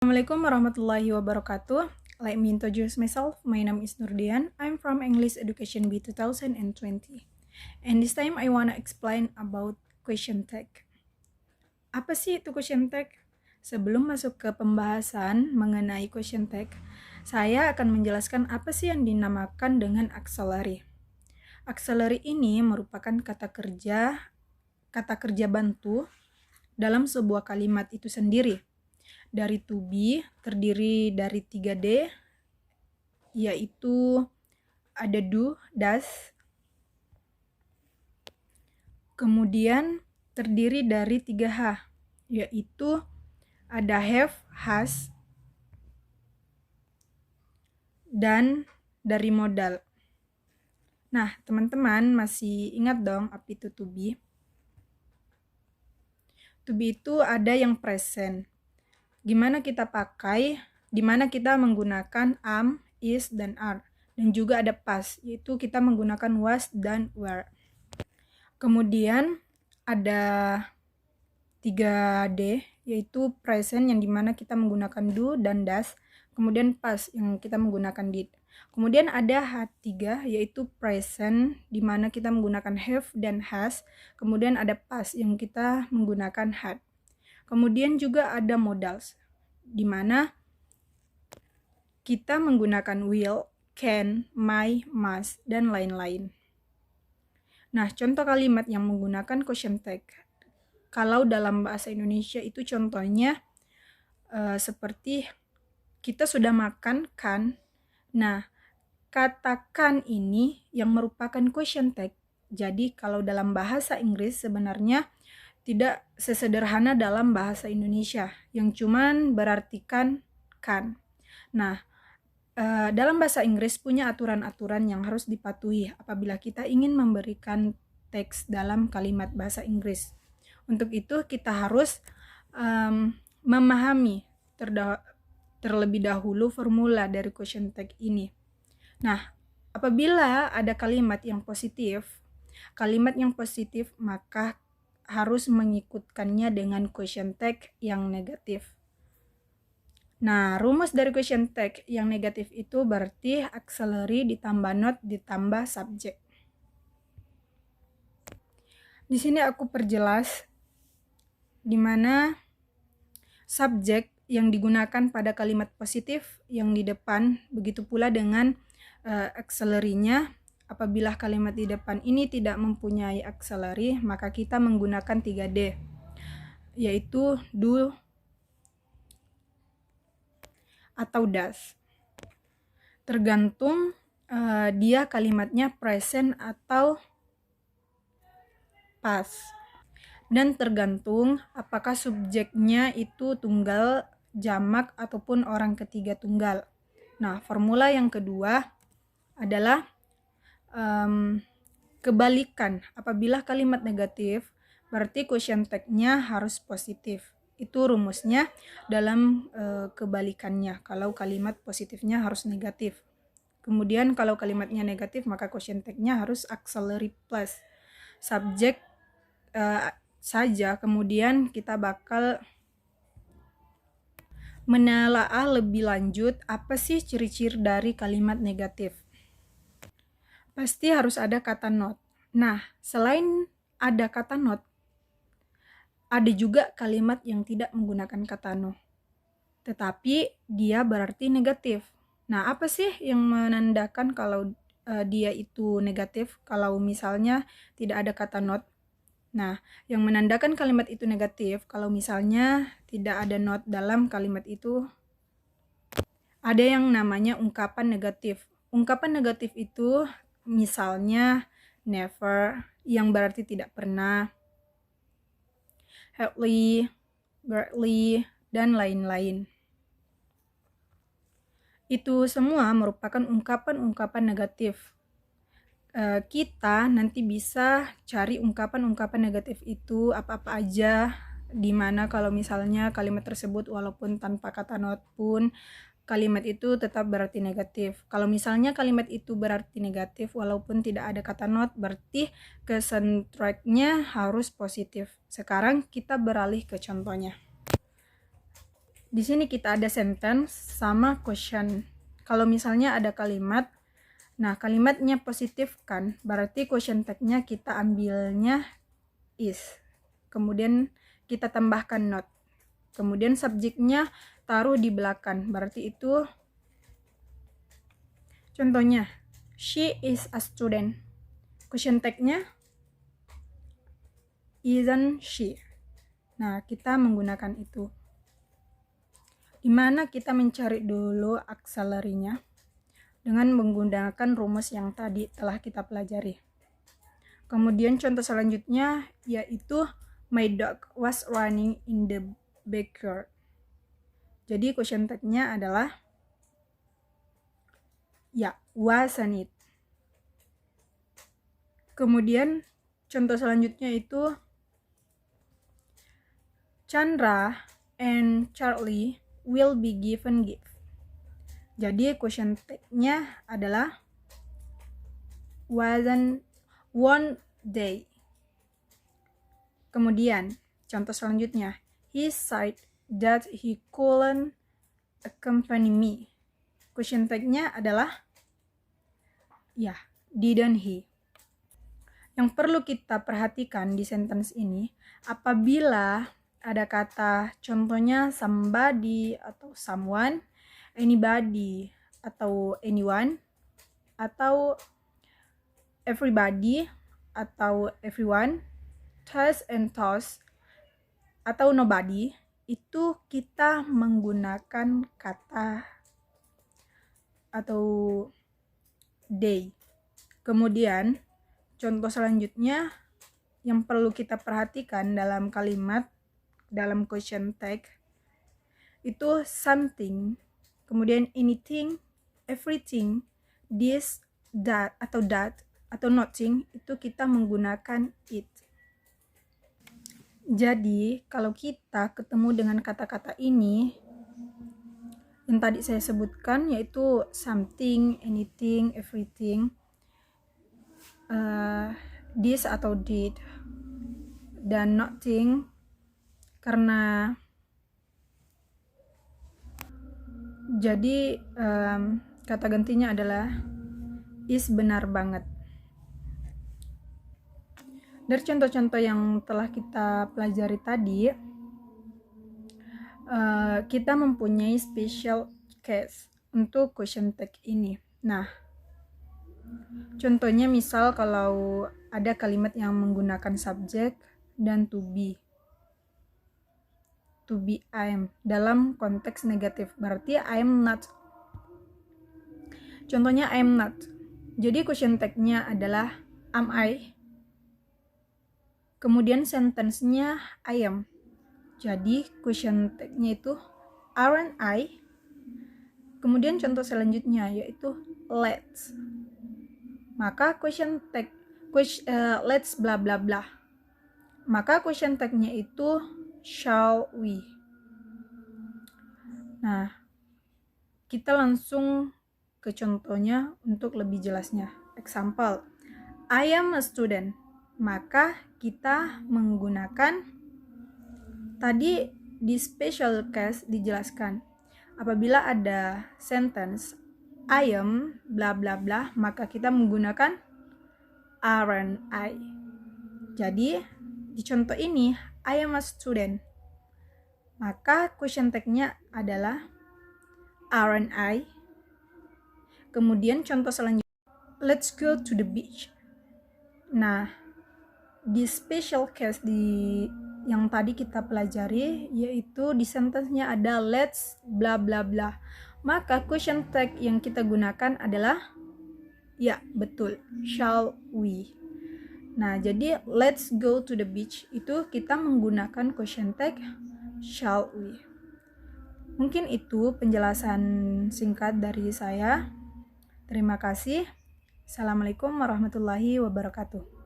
Assalamualaikum warahmatullahi wabarakatuh. Let me introduce myself. My name is Nurdian. I'm from English Education B 2020. And this time I wanna explain about question tag. Apa sih itu question tag? Sebelum masuk ke pembahasan mengenai question tag, saya akan menjelaskan apa sih yang dinamakan dengan auxiliary. Auxiliary ini merupakan kata kerja bantu dalam sebuah kalimat itu sendiri. Dari to be terdiri dari 3D, yaitu ada do, does. Kemudian terdiri dari 3H, yaitu ada have, has, dan dari modal. Nah, teman-teman masih ingat dong apa itu to be? To be itu ada yang present. Gimana kita pakai, dimana kita menggunakan am, is, dan are. Dan juga ada past, yaitu kita menggunakan was dan were. Kemudian ada 3D, yaitu present yang dimana kita menggunakan do dan does. Kemudian past yang kita menggunakan did. Kemudian ada H3, yaitu present dimana kita menggunakan have dan has. Kemudian ada past yang kita menggunakan had. Kemudian juga ada modals, di mana kita menggunakan will, can, may, must, dan lain-lain. Nah, contoh kalimat yang menggunakan question tag. Kalau dalam bahasa Indonesia itu contohnya seperti kita sudah makan kan. Nah, katakan ini yang merupakan question tag. Jadi kalau dalam bahasa Inggris sebenarnya tidak sesederhana dalam bahasa Indonesia yang cuman berartikan kan. Nah, dalam bahasa Inggris punya aturan-aturan yang harus dipatuhi apabila kita ingin memberikan teks dalam kalimat bahasa Inggris. Untuk itu kita harus memahami terlebih dahulu formula dari question tag ini. Nah, apabila ada kalimat yang positif maka harus mengikutkannya dengan question tag yang negatif. Nah, rumus dari question tag yang negatif itu berarti auxiliary ditambah not ditambah subject. Di sini aku perjelas di mana subjek yang digunakan pada kalimat positif yang di depan, begitu pula dengan auxiliary-nya. Apabila kalimat di depan ini tidak mempunyai auxiliary, maka kita menggunakan 3D, yaitu do atau does. Tergantung dia kalimatnya present atau past. Dan tergantung apakah subjeknya itu tunggal, jamak, ataupun orang ketiga tunggal. Nah, formula yang kedua adalah kebalikan. Apabila kalimat negatif, berarti question tag-nya harus positif. Itu rumusnya dalam kebalikannya. Kalau kalimat positifnya harus negatif. Kemudian kalau kalimatnya negatif, maka question tag-nya harus auxiliary plus subjek saja. Kemudian kita bakal menelaah lebih lanjut apa sih ciri-ciri dari kalimat negatif. Pasti harus ada kata not. Nah, selain ada kata not, ada juga kalimat yang tidak menggunakan kata no, tetapi dia berarti negatif. Nah, apa sih yang menandakan kalau dia itu negatif kalau misalnya tidak ada kata not? Nah, yang menandakan kalimat itu negatif kalau misalnya tidak ada not dalam kalimat itu, ada yang namanya ungkapan negatif. Ungkapan negatif itu misalnya never, yang berarti tidak pernah, hardly, barely, dan lain-lain. Itu semua merupakan ungkapan-ungkapan negatif. Kita nanti bisa cari ungkapan-ungkapan negatif itu apa-apa aja, dimana kalau misalnya kalimat tersebut walaupun tanpa kata not pun kalimat itu tetap berarti negatif. Kalau misalnya kalimat itu berarti negatif walaupun tidak ada kata not, berarti kesentriknya harus positif. Sekarang kita beralih ke contohnya. Di sini kita ada sentence sama question. Kalau misalnya ada kalimat, nah kalimatnya positif kan, berarti question tag-nya kita ambilnya is. Kemudian kita tambahkan not. Kemudian subjeknya taruh di belakang, berarti itu contohnya, she is a student. Question tag-nya isn't she. Nah, kita menggunakan itu. Dimana kita mencari dulu auxiliary-nya dengan menggunakan rumus yang tadi telah kita pelajari. Kemudian contoh selanjutnya yaitu my dog was running in the backyard. Jadi question tag-nya adalah ya, wasn't it. Kemudian contoh selanjutnya itu Chandra and Charlie will be given gift. Jadi question tag-nya adalah one day. Kemudian contoh selanjutnya, he said that he couldn't accompany me. Question tag-nya adalah ya, didn't he. Yang perlu kita perhatikan di sentence ini, apabila ada kata contohnya somebody atau someone, anybody atau anyone, atau everybody atau everyone, thus and thus atau nobody, itu kita menggunakan kata atau they. Kemudian contoh selanjutnya yang perlu kita perhatikan dalam kalimat dalam question tag itu something, kemudian anything, everything, this, that atau nothing, itu kita menggunakan it. Jadi kalau kita ketemu dengan kata-kata ini yang tadi saya sebutkan, yaitu something, anything, everything, this atau did, dan nothing, karena jadi kata gantinya adalah is, benar banget. Dari contoh-contoh yang telah kita pelajari tadi, kita mempunyai special case untuk question tag ini. Nah, contohnya misal kalau ada kalimat yang menggunakan subjek dan to be I am dalam konteks negatif, berarti I am not. Contohnya I am not. Jadi question tag-nya adalah am I. Kemudian sentence-nya I am. Jadi question tag-nya itu aren't I. Kemudian contoh selanjutnya yaitu let's. Maka question tag let's bla bla bla. Maka question tag-nya itu shall we. Nah, kita langsung ke contohnya untuk lebih jelasnya. Example, I am a student. Maka kita menggunakan tadi di special case dijelaskan. Apabila ada sentence I am bla bla bla, maka kita menggunakan aren't I. Jadi di contoh ini I am a student. Maka question tag-nya adalah aren't I. Kemudian contoh selanjutnya, let's go to the beach. Nah, di special case yang tadi kita pelajari, yaitu di sentence-nya ada let's bla bla bla. Maka question tag yang kita gunakan adalah ya, betul, shall we. Nah, jadi let's go to the beach itu kita menggunakan question tag shall we. Mungkin itu penjelasan singkat dari saya. Terima kasih. Assalamualaikum warahmatullahi wabarakatuh.